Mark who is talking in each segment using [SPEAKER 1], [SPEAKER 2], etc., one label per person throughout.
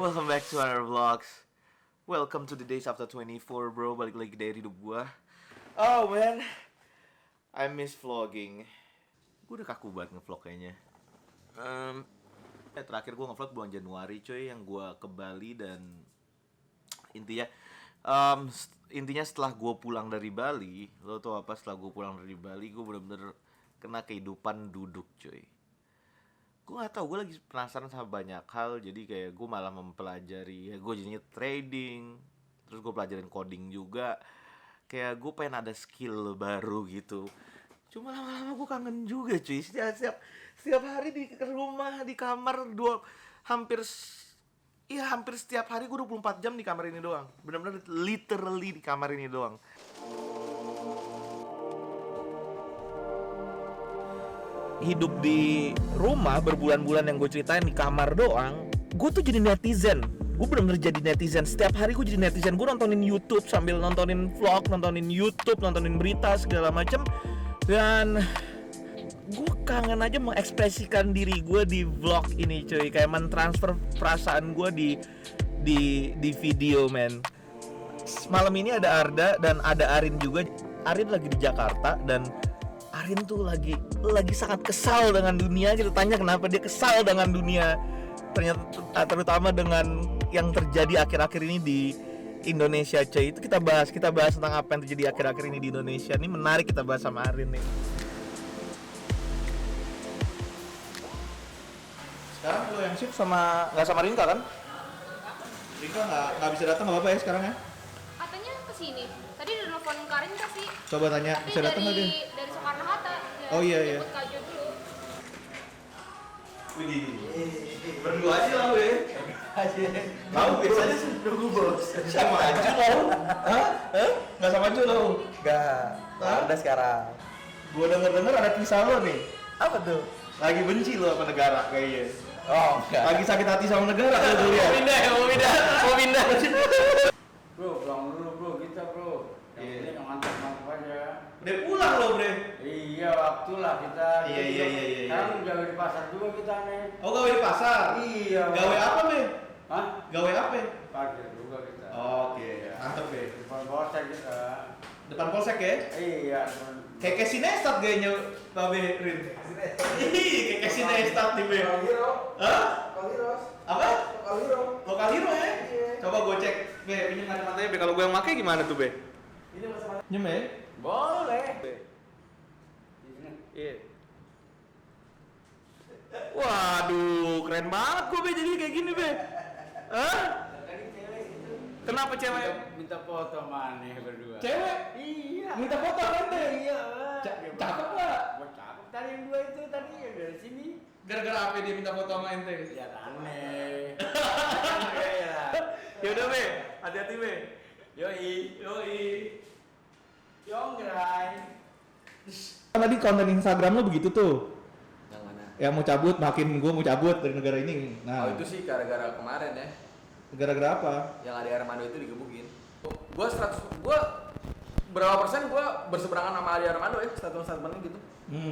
[SPEAKER 1] Welcome back to our vlogs. Welcome to the days after 24, bro. Balik lagi dari hidup gua. Oh man, I miss vlogging. Gue udah kaku banget ngevlog kayaknya. Terakhir gue ngevlog bulan Januari coy, yang gue ke Bali. Dan intinya intinya setelah gue pulang dari Bali, lo tau apa, setelah gue pulang dari Bali gue bener-bener kena kehidupan duduk coy. Gue gak tau, gue lagi penasaran sama banyak hal. Jadi kayak gue malah mempelajari, ya gue jadinya trading, terus gue pelajarin coding juga. Kayak gue pengen ada skill baru gitu. Cuma lama-lama gue kangen juga cuy. Setiap hari di rumah, di kamar, hampir setiap hari gue 24 jam di kamar ini doang. Bener-bener literally di kamar ini doang. Hidup di rumah berbulan-bulan yang gue ceritain di kamar doang, gue tuh jadi netizen. Gue bener-bener jadi netizen. Setiap hari gue jadi netizen. Gue nontonin YouTube sambil nontonin vlog, nontonin YouTube, nontonin berita segala macem. Dan gue kangen aja mengekspresikan diri gue di vlog ini cuy. Kayak mentransfer perasaan gue di video, man. Malam ini ada Arda dan ada Arin juga. Arin lagi di Jakarta dan Arin tuh lagi sangat kesal dengan dunia. Kita tanya kenapa dia kesal dengan dunia. Ternyata terutama dengan yang terjadi akhir-akhir ini di Indonesia cuy. Itu kita bahas tentang apa yang terjadi akhir-akhir ini di Indonesia. Ini menarik, kita bahas sama Arin nih. Sekarang lo yang shift nggak sama Rinka kan? Rinka nggak bisa datang, nggak apa-apa ya sekarang ya?
[SPEAKER 2] Katanya kesini. Tadi udah nelfon Karin kasih.
[SPEAKER 1] Coba tanya,
[SPEAKER 2] tapi
[SPEAKER 1] bisa datang nggak dia?
[SPEAKER 2] Dari Soekarno Hatta.
[SPEAKER 1] Oh iya.
[SPEAKER 2] Jemput Kak Jo dulu.
[SPEAKER 1] Widih, berdua aja lah we. Lau biasanya nunggu bos. Sama aja lau. Hah? Nggak sama aja lau?
[SPEAKER 3] Enggak, ada sekarang.
[SPEAKER 1] Gua denger ada kisah lo nih.
[SPEAKER 3] Apa tuh?
[SPEAKER 1] Lagi benci lo sama negara kayaknya.
[SPEAKER 3] Oh, enggak.
[SPEAKER 1] Lagi sakit hati sama negara lo dulu ya. Mau pindah.
[SPEAKER 4] Bro, pulang dulu bro, kita bro. Yang penting mantap aja.
[SPEAKER 1] Udah pulang lo bre.
[SPEAKER 4] Iya, waktulah kita.
[SPEAKER 1] Iya.
[SPEAKER 4] Sekarang gawe di pasar juga kita nih.
[SPEAKER 1] Oh gawe di pasar?
[SPEAKER 4] Iya.
[SPEAKER 1] Gawe apa be?
[SPEAKER 4] Hah?
[SPEAKER 1] Gawe apa?
[SPEAKER 4] Parkir juga kita.
[SPEAKER 1] Oke, mantep be.
[SPEAKER 4] Depan polsek kita.
[SPEAKER 1] Depan polsek ya?
[SPEAKER 4] Iya.
[SPEAKER 1] Kayak sinestat gayanya Babe Rin. Ih, kayak sinestat nih be.
[SPEAKER 3] Hero.
[SPEAKER 1] Hah?
[SPEAKER 3] Kaliros.
[SPEAKER 1] Apa?
[SPEAKER 3] Kaliro.
[SPEAKER 1] Lokal hero ya?
[SPEAKER 3] Iya.
[SPEAKER 1] Coba gue cek, be, pinjam kacamatanya be. Kalau gue yang pakai gimana tuh be?
[SPEAKER 3] Ini masalah.
[SPEAKER 1] Nyem ya?
[SPEAKER 4] Boleh.
[SPEAKER 1] Iya. Waduh, keren banget gue be jadi kayak gini be. Hah? Kenapa cewek?
[SPEAKER 4] Minta foto mana berdua?
[SPEAKER 1] Cewek?
[SPEAKER 4] Iya.
[SPEAKER 1] Minta foto kan deh?
[SPEAKER 4] Iya.
[SPEAKER 1] Cakep nggak?
[SPEAKER 4] Wah, cakep tadi yang dua itu tadi yang dari sini.
[SPEAKER 1] Gara-gara apa dia minta foto sama ente?
[SPEAKER 4] Ya aneh.
[SPEAKER 1] Ya udah be, hati-hati be.
[SPEAKER 4] Yoi. Yongrai.
[SPEAKER 1] Tadi konten Instagram lo begitu tuh.
[SPEAKER 3] Yang mana?
[SPEAKER 1] Ya mau cabut, makin gue mau cabut dari negara ini.
[SPEAKER 3] Oh, itu sih gara-gara kemarin ya.
[SPEAKER 1] Gara-gara apa?
[SPEAKER 3] Yang Ade Armando itu digebukin. Gua berapa persen gua berseberangan sama Ade Armando ya, statement-statementnya gitu.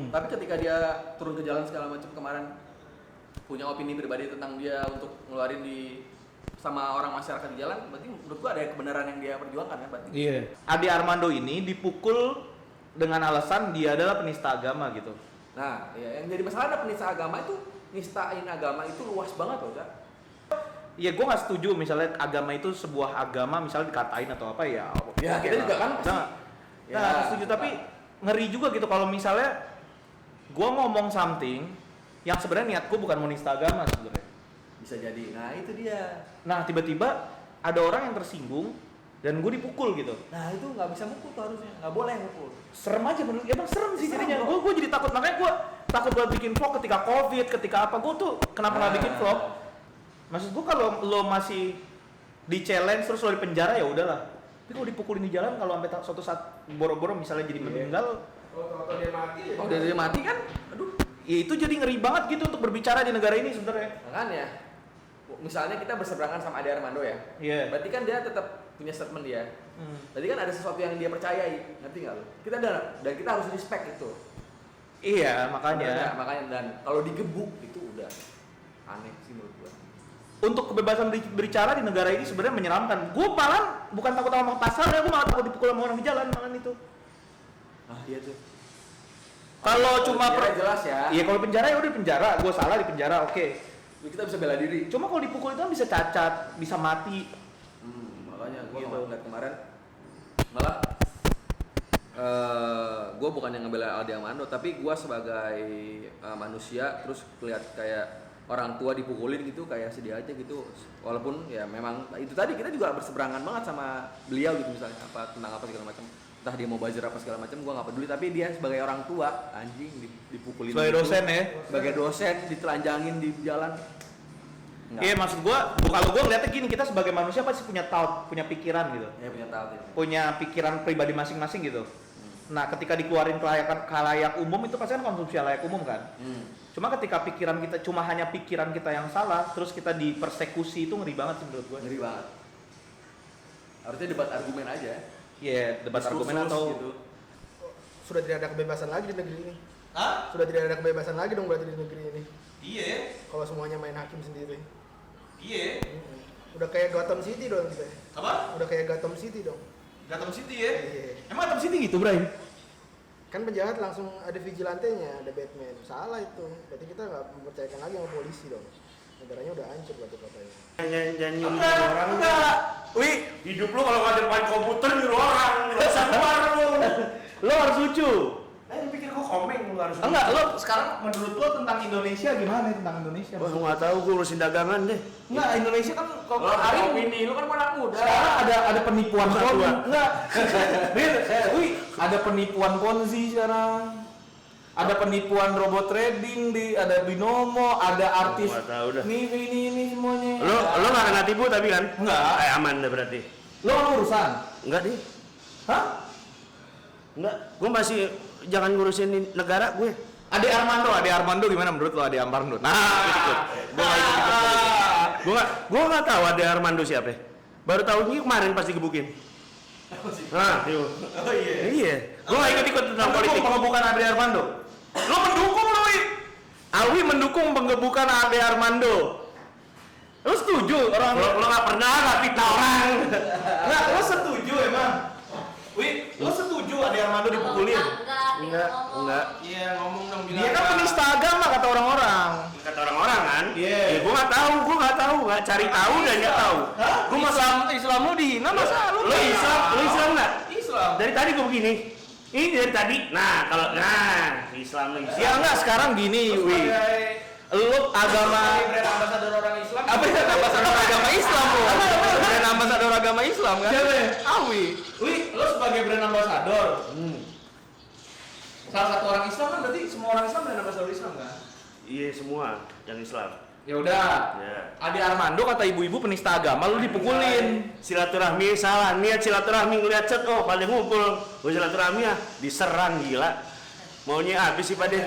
[SPEAKER 3] Tapi ketika dia turun ke jalan segala macam kemarin punya opini pribadi tentang dia untuk ngeluarin sama orang masyarakat di jalan, berarti menurut gua ada kebenaran yang dia perjuangkan ya berarti.
[SPEAKER 1] Iya. Ade Armando ini dipukul dengan alasan dia adalah penista agama gitu.
[SPEAKER 3] Nah, ya, yang jadi masalah ada penista agama itu, nistain agama itu luas banget loh, Cak.
[SPEAKER 1] Iya, gue nggak setuju misalnya agama itu sebuah agama misalnya dikatain atau apa ya.
[SPEAKER 3] Ya, kita juga kan pasti.
[SPEAKER 1] Nah, setuju, tapi ngeri juga gitu kalau misalnya gue ngomong something yang sebenarnya niat gue bukan menista agama sebenarnya.
[SPEAKER 3] Bisa jadi. Nah, itu dia.
[SPEAKER 1] Nah, tiba-tiba ada orang yang tersinggung dan gue dipukul gitu.
[SPEAKER 3] Nah, itu nggak bisa mukul tuh harusnya. Nggak boleh mukul.
[SPEAKER 1] Serem aja menurut, emang serem sih
[SPEAKER 3] Serem
[SPEAKER 1] jadinya.
[SPEAKER 3] loh.
[SPEAKER 1] Gue jadi takut, makanya gue takut buat bikin vlog ketika COVID, ketika apa. Gue tuh kenapa nggak bikin vlog? Maksud gue kalau lo masih di challenge terus lo di penjara ya udahlah. Tapi kalau dipukulin di jalan, kalau sampai suatu saat boro-boro misalnya jadi meninggal,
[SPEAKER 3] Oh, dia mati kan? Aduh.
[SPEAKER 1] ya itu jadi ngeri banget gitu untuk berbicara di negara ini sebenarnya.
[SPEAKER 3] Makanya, misalnya kita berseberangan sama Ade Armando ya.
[SPEAKER 1] Iya.
[SPEAKER 3] Berarti kan dia tetap punya statement dia. Berarti kan ada sesuatu yang dia percayai, ngerti nggak lo? Kita ada, dan kita harus respect itu.
[SPEAKER 1] Iya, makanya.
[SPEAKER 3] Makanya dan kalau digebuk itu udah aneh sih menurut gua.
[SPEAKER 1] untuk kebebasan berbicara di negara ini sebenarnya menyeramkan. Gue malah bukan takut sama pasarnya, gue malah takut dipukul sama orang di jalan malah itu.
[SPEAKER 3] Ah iya tuh.
[SPEAKER 1] Kalau cuma
[SPEAKER 3] jelas ya.
[SPEAKER 1] Iya kalau penjara ya udah di penjara, gue salah di penjara, oke.
[SPEAKER 3] Kita bisa bela diri.
[SPEAKER 1] Cuma kalau dipukul itu kan bisa cacat, bisa mati.
[SPEAKER 3] Makanya gue
[SPEAKER 1] Gitu.
[SPEAKER 3] ngeliat kemarin malah gue bukan yang ngebela Aldi Armando, tapi gue sebagai manusia terus lihat kayak orang tua dipukulin gitu kayak sedih aja gitu. Walaupun ya memang itu tadi kita juga berseberangan banget sama beliau gitu misalnya apa tentang apa segala macam. Entah dia mau buzzer apa segala macam gue nggak peduli, tapi dia sebagai orang tua anjing dipukulin.
[SPEAKER 1] Sebagai
[SPEAKER 3] gitu.
[SPEAKER 1] dosen ya.
[SPEAKER 3] Sebagai dosen ditelanjangin di jalan.
[SPEAKER 1] Iya maksud gue, kalau gue ngeliatnya gini, kita sebagai manusia pasti punya thought, punya pikiran gitu.
[SPEAKER 3] Ya punya tahu ya.
[SPEAKER 1] Punya pikiran pribadi masing-masing gitu. Nah ketika dikeluarin ke khalayak umum itu pasti kan konsumsi khalayak umum kan. Cuma ketika pikiran kita cuma hanya pikiran kita yang salah, terus kita dipersekusi itu ngeri banget sih menurut gue.
[SPEAKER 3] Ngeri banget. Harusnya debat argumen aja.
[SPEAKER 1] Iya, debat argumen atau
[SPEAKER 3] gitu.
[SPEAKER 5] Sudah tidak ada kebebasan lagi di negeri ini.
[SPEAKER 1] Hah?
[SPEAKER 5] Sudah tidak ada kebebasan lagi dong berarti di negeri ini.
[SPEAKER 1] Iya.
[SPEAKER 5] Kalau semuanya main hakim sendiri.
[SPEAKER 1] Iya.
[SPEAKER 5] Udah kayak Gotham City dong kita.
[SPEAKER 1] Apa?
[SPEAKER 5] Udah kayak Gotham City dong.
[SPEAKER 1] Gotham City ya?
[SPEAKER 5] Iya.
[SPEAKER 1] Emang Gotham City gitu, Bray?
[SPEAKER 5] Kan penjahat langsung ada vigilantenya, ada Batman. Salah itu. Berarti kita nggak mempercayakan lagi sama polisi dong. Negaranya udah hancur berarti katanya.
[SPEAKER 4] Jangan nyuruh
[SPEAKER 1] Enggak,
[SPEAKER 4] orang.
[SPEAKER 1] enggak. Wih,
[SPEAKER 4] Hidup lu kalau nggak depan komputer nyuruh orang, nggak usah keluar lu.
[SPEAKER 1] lo harus lucu.
[SPEAKER 4] Lu pikir gua komeng lu harus.
[SPEAKER 1] Enggak, lo sekarang menurut lo tentang Indonesia gimana tentang Indonesia?
[SPEAKER 4] Wah, nggak tahu gua urusin dagangan deh.
[SPEAKER 1] Enggak, Indonesia kan
[SPEAKER 3] Lo
[SPEAKER 1] hari
[SPEAKER 3] ini, lo kan anak muda.
[SPEAKER 1] sekarang ada penipuan
[SPEAKER 4] Masa
[SPEAKER 1] ponzi.
[SPEAKER 4] tua.
[SPEAKER 1] Enggak. Wih, ada penipuan ponzi sekarang. Ada penipuan robot trading ada binomo, ada artis.
[SPEAKER 4] Nggak tahu dah.
[SPEAKER 1] Ini semuanya.
[SPEAKER 4] Lo nggak kena tipu tapi kan?
[SPEAKER 1] Nggak.
[SPEAKER 4] Aman deh berarti.
[SPEAKER 1] Lo kan urusan.
[SPEAKER 4] Enggak deh.
[SPEAKER 1] Hah?
[SPEAKER 4] Enggak. Gua masih jangan ngurusin negara gue.
[SPEAKER 1] Ade Armando gimana menurut lo Ade Armando? Nah,
[SPEAKER 4] Gua nggak ikut. Gua nggak tahu ada Armando siapa. Baru tahu ini kemarin pasti gebukin. Nah, yuk.
[SPEAKER 1] Oh iya.
[SPEAKER 4] Iya. Gua nggak ikut tentang politik.
[SPEAKER 1] Pengebukan Ade Armando. Lo mendukung lo, Wi. Awi mendukung penggebukan Ade Armando. Lo setuju orang
[SPEAKER 4] Lo nggak pernah nggak fitnah orang.
[SPEAKER 1] Enggak, lo setuju emang? Wi, lo setuju Ade Armando dipukulin?
[SPEAKER 4] Enggak.
[SPEAKER 1] Iya, ngomong dong. Dia kan penista agama kata orang-orang.
[SPEAKER 4] Kata orang-orang kan?
[SPEAKER 1] Iya.
[SPEAKER 4] Ya, gua nggak tahu, nggak cari tahu dan nggak tahu.
[SPEAKER 1] Hah?
[SPEAKER 4] Gua masa
[SPEAKER 1] Islam lo dihina masa lo?
[SPEAKER 4] lo Islam nggak?
[SPEAKER 1] Islam.
[SPEAKER 4] Dari tadi gua begini. Ini dari tadi. Nah, kalau Islam lo Islam.
[SPEAKER 1] Ya enggak, sekarang gini, Wi. Lo agama
[SPEAKER 3] brand ambasador orang Islam.
[SPEAKER 1] apa ya ambasador agama Islam lo? Brand ambasador agama Islam kan? Siapa? Awi. Wi, lo sebagai brand ambasador. Salah satu orang Islam kan berarti semua orang Islam brand ambasador Islam kan?
[SPEAKER 4] Iya semua yang Islam.
[SPEAKER 1] Ya udah.
[SPEAKER 4] Ya.
[SPEAKER 1] Ade Armando kata ibu-ibu penista agama lu dipukulin.
[SPEAKER 4] Silaturahmi salah, niat silaturahmi ngeliat cet, oh pada ngumpul. Gua silaturahmi ya, diserang gila. Maunya habis sih pada.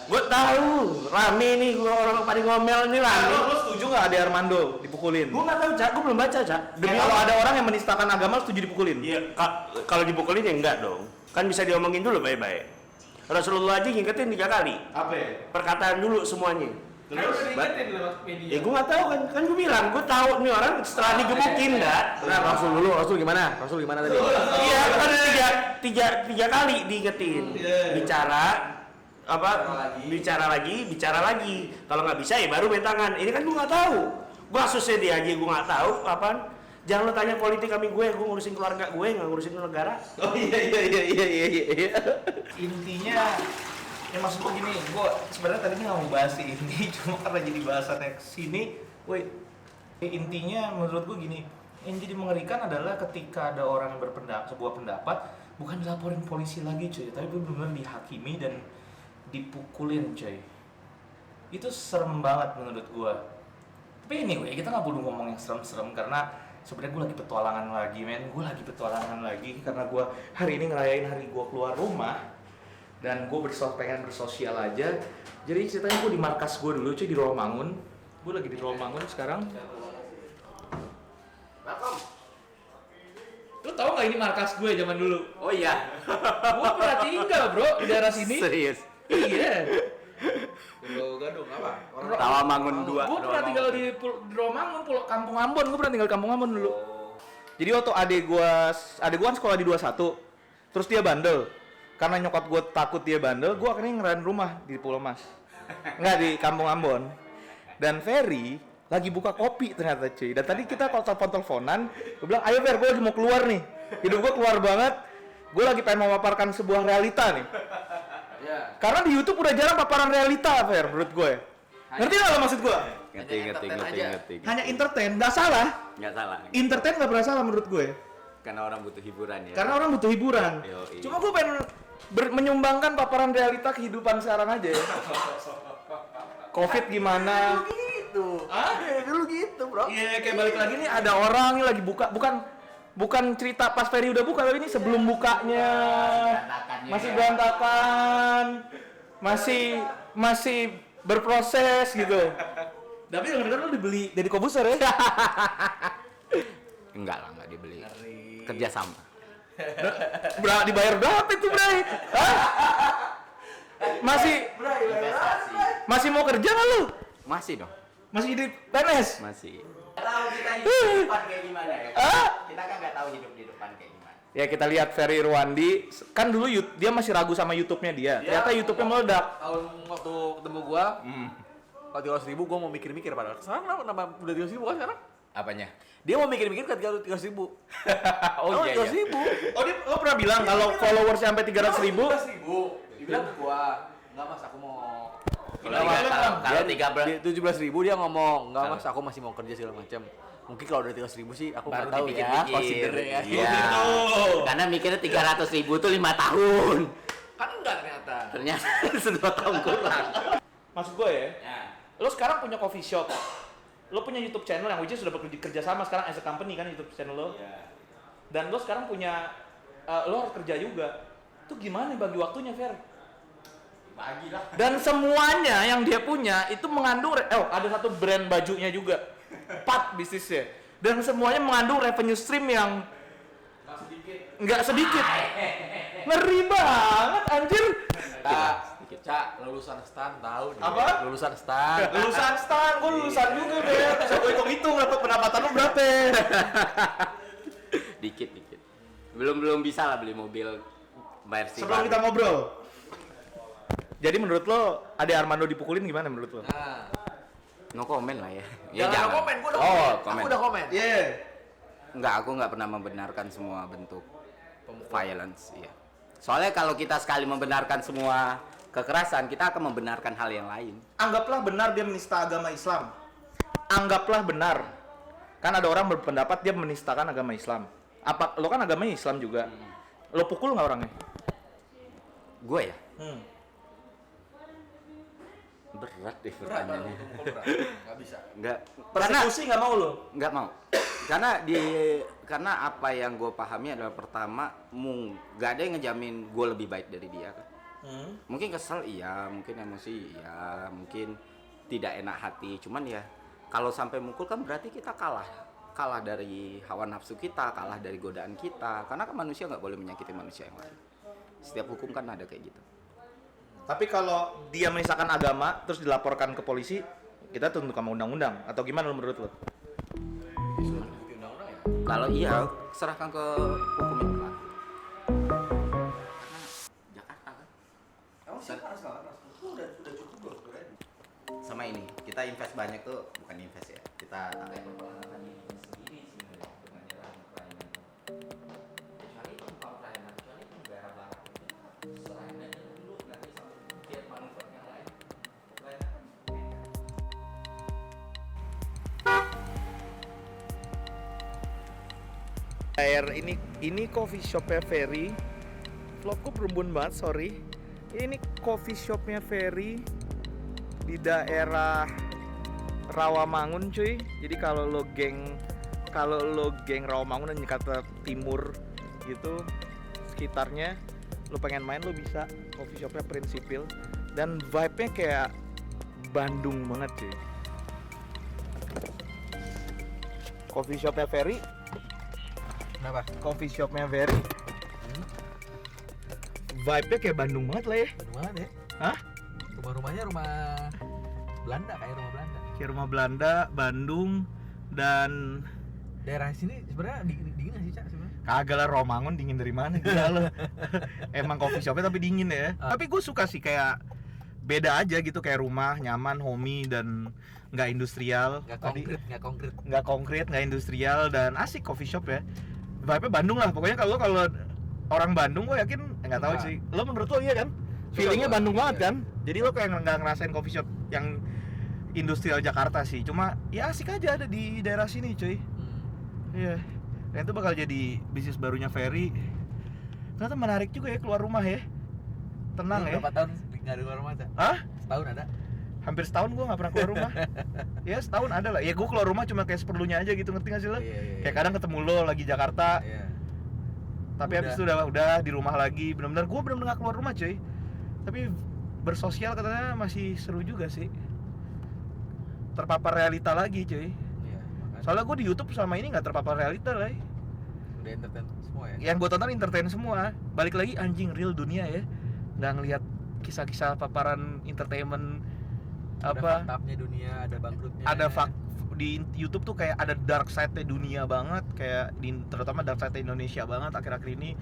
[SPEAKER 4] Gua tahu, rame nih gua orang pada ngomel nih rame.
[SPEAKER 1] Lo setuju nggak Ade Armando dipukulin?
[SPEAKER 4] Gua nggak tahu cak, gua belum baca cak.
[SPEAKER 1] Demi kalau ada orang yang menistakan agama lu setuju dipukulin?
[SPEAKER 4] Iya, kalau dipukulin ya enggak dong. Kan bisa diomongin dulu baik-baik. Rasulullah aja ngingetin 3 kali.
[SPEAKER 1] Apa?
[SPEAKER 4] Perkataan dulu semuanya.
[SPEAKER 1] Terus
[SPEAKER 3] lewat media.
[SPEAKER 4] Ya gua nggak tahu kan gua bilang, gua tahu nih orang setelah digebukin dah.
[SPEAKER 3] Nah, Rasul gimana? Rasul gimana tadi?
[SPEAKER 4] Iya, kan ada tiga kali diingetin. Bicara apa? Bicara lagi. Kalau nggak bisa ya baru main tangan. Ini kan gua nggak tahu. Gua kasusnya dia aja gua nggak tahu kapan. Jangan lo tanya politik kami gue ngurusin keluarga gue, nggak ngurusin negara.
[SPEAKER 1] Oh iya. Intinya ya maksud gue gini, gue sebenarnya tadinya nggak mau bahas ini, cuma karena jadi bahasannya kesini, woi, intinya menurut gue gini, yang jadi mengerikan adalah ketika ada orang yang sebuah pendapat bukan dilaporin polisi lagi cuy, tapi benar-benar dihakimi dan dipukulin cuy. Itu serem banget menurut gue. Tapi anyway, kita nggak perlu ngomong yang serem-serem karena sebenarnya gue lagi petualangan lagi, karena gue hari ini ngerayain hari gue keluar rumah dan gue pengen bersosial aja. Jadi ceritanya gue di markas gue dulu cuy, di Rawamangun. Gue lagi di Rawamangun sekarang. Lu tau gak ini markas gue zaman dulu?
[SPEAKER 3] Oh iya.
[SPEAKER 1] Gue pernah tinggal bro di daerah sini.
[SPEAKER 3] Serius.
[SPEAKER 1] Iya.
[SPEAKER 3] Pulau Gadung apa?
[SPEAKER 4] Rawamangun 2.
[SPEAKER 1] Gue pernah tinggal di Rawamangun, Pulau Kampung Ambon. Gue pernah tinggal di Kampung Ambon dulu. Jadi waktu adik gua kan sekolah di 21. Terus dia bandel. Karena nyokap gua takut dia bandel, gua akhirnya ngerain rumah di Pulau Mas. Enggak, di Kampung Ambon. Dan Ferry lagi buka kopi ternyata cuy. Dan tadi kita kalau telepon-teleponan, gua bilang, "Ayo Fer, gua lagi mau keluar nih. Hidup gua keluar banget. Gua lagi pengen memaparkan sebuah realita nih."
[SPEAKER 3] Ya.
[SPEAKER 1] Karena di YouTube udah jarang paparan realita, Fer, menurut gue. Ngerti nggak lo maksud gue?
[SPEAKER 4] Ngerti.
[SPEAKER 1] Hanya entertain, nggak salah.
[SPEAKER 4] Nggak salah.
[SPEAKER 1] Entertain nggak pernah salah menurut gue.
[SPEAKER 4] Karena orang butuh hiburan ya.
[SPEAKER 1] Karena orang butuh hiburan.
[SPEAKER 4] Yoi.
[SPEAKER 1] Cuma gue pengen menyumbangkan paparan realita kehidupan sekarang aja ya. Covid gimana?
[SPEAKER 3] Gitu. Dulu gitu, Bro.
[SPEAKER 1] Iya, kayak balik lagi nih ada orang nih lagi buka, bukan cerita pas Ferry udah buka, tapi ini sebelum bukanya masih berantakan, masih berproses gitu. Tapi dengar-dengar lu dibeli dari Kobuser ya?
[SPEAKER 4] Enggak lah, enggak dibeli. Kerjasama.
[SPEAKER 1] Dibayar berapa itu, Bray? Hah? Masih mau kerja nggak lu?
[SPEAKER 4] Masih dong.
[SPEAKER 1] Masih di PNS?
[SPEAKER 4] Masih. Tahu kita hidup di depan kayak gimana ya? Kita kan nggak tahu hidup di depan kayak gimana.
[SPEAKER 1] Ya kita lihat Ferry Irwandi, kan dulu dia masih ragu sama YouTube-nya dia. Ternyata YouTube-nya meledak.
[SPEAKER 3] Tahun waktu ketemu gua, kalau 300.000 gua mau mikir-mikir padahal. Sekarang kenapa udah 300.000 kan sekarang?
[SPEAKER 4] Apanya?
[SPEAKER 3] Dia mau mikir-mikir ketika 300.000.
[SPEAKER 4] Oh iya.
[SPEAKER 3] 300.000.
[SPEAKER 1] Oh dia lo pernah bilang kalau followers sampai 300.000?
[SPEAKER 3] 300.000. Dibilang ke gua, "Enggak Mas, aku mau."
[SPEAKER 4] Kalau
[SPEAKER 3] 17.000 dia ngomong, "Enggak Mas, aku masih mau kerja segala macam." Mungkin kalau udah 300.000 sih aku nggak tahu ya, consider ya.
[SPEAKER 4] Iya. Karena mikirnya 300.000 tuh 5 tahun.
[SPEAKER 3] Kan enggak ternyata.
[SPEAKER 4] Ternyata 2 tahun kurang.
[SPEAKER 1] Maksud gue ya, lo sekarang punya coffee shop, lo punya YouTube channel yang which is sudah bekerja sama sekarang as a company kan YouTube channel lo, dan lo sekarang punya, lo harus kerja juga. Itu gimana bagi waktunya, Fer?
[SPEAKER 3] Bagilah.
[SPEAKER 1] Dan semuanya yang dia punya itu mengandung, ada satu brand bajunya juga, Pat bisnisnya, dan semuanya mengandung revenue stream yang nggak sedikit. Ngeri banget, anjir.
[SPEAKER 3] Cak, lulusan STAN tahu nih.
[SPEAKER 1] Apa?
[SPEAKER 3] Lulusan STAN.
[SPEAKER 1] Lulusan STAN, gue lulusan juga deh. Bisa gue hitung-hitung dapat pendapatan lu berapa?
[SPEAKER 4] Dikit. Belum bisa lah beli mobil bayar sih.
[SPEAKER 1] Sebelum kita ngobrol. Jadi menurut lo, Ade Armando dipukulin gimana menurut lo?
[SPEAKER 3] Nah,
[SPEAKER 4] No comment lah ya.
[SPEAKER 3] jangan komen, gua udah
[SPEAKER 4] Oh,
[SPEAKER 3] komen.
[SPEAKER 4] komen.
[SPEAKER 3] Aku udah komen.
[SPEAKER 1] Iya.
[SPEAKER 4] Enggak, aku nggak pernah membenarkan semua bentuk violence. Iya. Soalnya kalau kita sekali membenarkan semua kekerasan, kita akan membenarkan hal yang lain.
[SPEAKER 1] Anggaplah benar dia menista agama Islam. Anggaplah benar. Kan ada orang berpendapat dia menistakan agama Islam. Apa lo kan agamanya Islam juga? Lo pukul nggak orangnya?
[SPEAKER 4] Gue ya? Berat deh pertanyaannya.
[SPEAKER 3] Nggak bisa.
[SPEAKER 4] Enggak.
[SPEAKER 1] Persekusi nggak mau lo?
[SPEAKER 4] Nggak mau. Karena apa yang gue pahami adalah pertama, nggak ada yang ngejamin gue lebih baik dari dia kan. Mungkin kesel iya, mungkin emosi iya, mungkin tidak enak hati. Cuman ya kalau sampai mukul kan berarti kita kalah dari hawa nafsu kita, kalah dari godaan kita. Karena kan manusia nggak boleh menyakiti manusia yang lain. Setiap hukum kan ada kayak gitu.
[SPEAKER 1] Tapi kalau dia menistakan agama terus dilaporkan ke polisi, kita tunduk sama undang-undang atau gimana menurut lo?
[SPEAKER 4] Kalau iya, serahkan ke hukum yang berlaku. Jakarta kan. Sama ini, kita invest banyak tuh, bukan invest ya. Kita pakai peralatan invest sendiri sih untuk menyerang Ukraina itu. Kecuali itu bukan Ukraina, kecuali itu negara barat. Selain dari dulu nanti sampai lihat manuver yang lain. Ukraina kan
[SPEAKER 1] Ini coffee shopnya Ferry. Vlogku berembun banget, sorry. Ini coffee shopnya Ferry di daerah Rawamangun, cuy. Jadi kalau lo geng Rawamangun dan Jakarta Timur gitu sekitarnya, lo pengen main lo bisa. Coffee shopnya prinsipil dan vibe-nya kayak Bandung banget, cuy. Coffee shopnya Ferry.
[SPEAKER 3] Kenapa?
[SPEAKER 1] Coffee shopnya Ferry. Vibe-nya kayak Bandung banget lah ya.
[SPEAKER 3] Bandung banget ya?
[SPEAKER 1] Hah?
[SPEAKER 3] Ke Rumah-rumahnya rumah Belanda, kayak rumah Belanda.
[SPEAKER 1] Kayak rumah Belanda, Bandung, dan
[SPEAKER 3] Daerah sini sebenarnya dingin nggak sih, Cak, sebenarnya?
[SPEAKER 1] kagak lah, Romangun dingin dari mana gila lo. Emang coffee shopnya tapi dingin ya. Tapi gue suka sih, kayak beda aja gitu, kayak rumah nyaman, homey, dan nggak industrial. Nggak konkret, nggak industrial, dan asik coffee shop ya. Vibe-nya Bandung lah, pokoknya kalau orang Bandung gue yakin, nggak tahu sih. Lo menurut lo iya kan? Feelingnya Bandung banget kan? Jadi lo kayak nggak ngerasain coffee shop yang industrial Jakarta sih. Cuma ya asik aja ada di daerah sini cuy. Iya. Dan itu bakal jadi bisnis barunya Ferry. Ternyata menarik juga ya keluar rumah ya. Tenang ya.
[SPEAKER 3] Berapa tahun nggak ada keluar rumah, Cak?
[SPEAKER 1] Hah?
[SPEAKER 3] Setahun ada?
[SPEAKER 1] Hampir setahun gue nggak pernah keluar rumah. Ya setahun ada lah. Ya gue keluar rumah cuma kayak seperlunya aja gitu, ngerti nggak sih lo?
[SPEAKER 3] Iya.
[SPEAKER 1] Kayak kadang ketemu lo lagi Jakarta.
[SPEAKER 3] Iya.
[SPEAKER 1] Tapi habis itu udah di rumah lagi. Benar-benar gue benar-benar nggak keluar rumah cuy. Tapi bersosial katanya masih seru juga sih. Terpapar realita lagi cuy.
[SPEAKER 3] Iya, makanya.
[SPEAKER 1] Soalnya gue di YouTube selama ini nggak terpapar realita lah.
[SPEAKER 3] Udah entertain semua ya.
[SPEAKER 1] Yang gue tonton entertain semua. Balik lagi anjing real dunia ya. Nggak ngelihat kisah-kisah paparan entertainment
[SPEAKER 3] Ada
[SPEAKER 1] apa.
[SPEAKER 3] faktanya dunia, ada bangkrutnya.
[SPEAKER 1] Ada di YouTube tuh kayak ada dark side-nya dunia banget, kayak terutama dark side Indonesia banget akhir-akhir ini,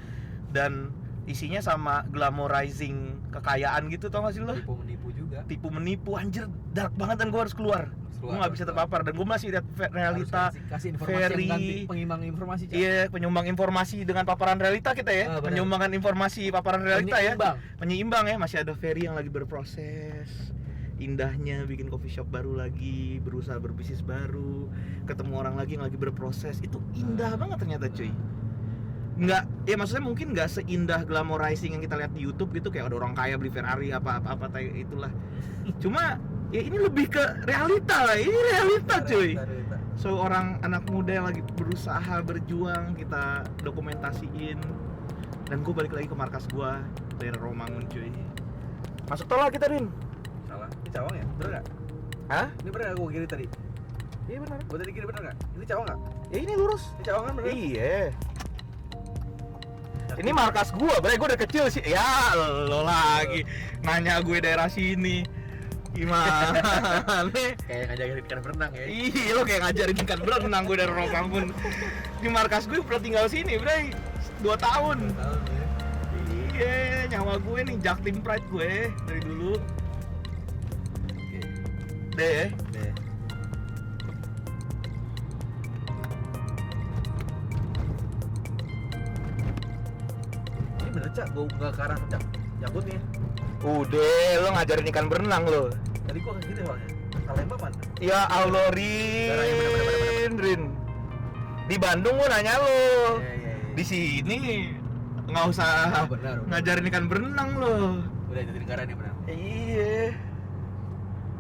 [SPEAKER 1] dan isinya sama glamorizing kekayaan gitu, tau gak sih lo?
[SPEAKER 3] Tipu-menipu juga.
[SPEAKER 1] Tipu menipu, anjir dark banget, dan gue harus keluar. Gue nggak bisa terpapar, dan gue masih lihat realita
[SPEAKER 3] kasih informasi
[SPEAKER 1] Ferry.
[SPEAKER 3] yang ganti, pengimbang informasi, Cak.
[SPEAKER 1] Iya, penyumbang informasi dengan paparan realita kita ya.
[SPEAKER 3] Benar.
[SPEAKER 1] Penyumbangan informasi paparan realita
[SPEAKER 3] Penyeimbang.
[SPEAKER 1] ya. Penyeimbang ya, masih ada Ferry yang lagi berproses. Indahnya bikin coffee shop baru lagi, berusaha berbisnis baru, ketemu orang lagi yang lagi berproses. Itu indah banget ternyata cuy. Nggak, ya maksudnya mungkin nggak seindah glamorizing yang kita lihat di YouTube gitu, kayak ada orang kaya beli Ferrari apa itulah. Cuma ya ini lebih ke realita lah, ini realita cuy.
[SPEAKER 3] Realita.
[SPEAKER 1] So orang anak muda yang lagi berusaha berjuang kita dokumentasiin, dan gue balik lagi ke markas gue daerah Romangun cuy. Masuk tol lah kita Rin.
[SPEAKER 3] Salah. Ini Cawang ya? Bener nggak?
[SPEAKER 1] Hah?
[SPEAKER 3] Ini bener nggak gue kiri tadi?
[SPEAKER 1] Iya benar.
[SPEAKER 3] Gue tadi kiri bener nggak? Ini Cawang nggak?
[SPEAKER 1] Ya ini lurus.
[SPEAKER 3] Ini Cawang kan bener?
[SPEAKER 1] Iya. Ini markas gua, gue udah kecil sih. Ya lo lagi nanya gue daerah sini. Gimana?
[SPEAKER 3] Kayak ngajarin ikan berenang ya.
[SPEAKER 1] Ih, lo kayak ngajarin ikan berenang gue dari Romangun. Di markas gue pernah tinggal sini, Bray. 2 tahun.
[SPEAKER 3] Tahun ya.
[SPEAKER 1] Iya, nyawa gue nih Jaktim Pride gue dari dulu.
[SPEAKER 3] Oke.
[SPEAKER 1] Deh.
[SPEAKER 3] Deh. Ini bener, Cak, gue nggak ke arah Jakut nih.
[SPEAKER 1] Udah, lo ngajarin ikan berenang lo.
[SPEAKER 3] Tadi gue ke kiri soalnya. Palembang mana?
[SPEAKER 1] Ya Allah, Rin. Di Bandung gue nanya lo.
[SPEAKER 3] Iya.
[SPEAKER 1] Di sini nggak usah
[SPEAKER 3] Benar.
[SPEAKER 1] ngajarin ikan berenang lo.
[SPEAKER 3] Udah jadi negara nih benar.
[SPEAKER 1] Iya.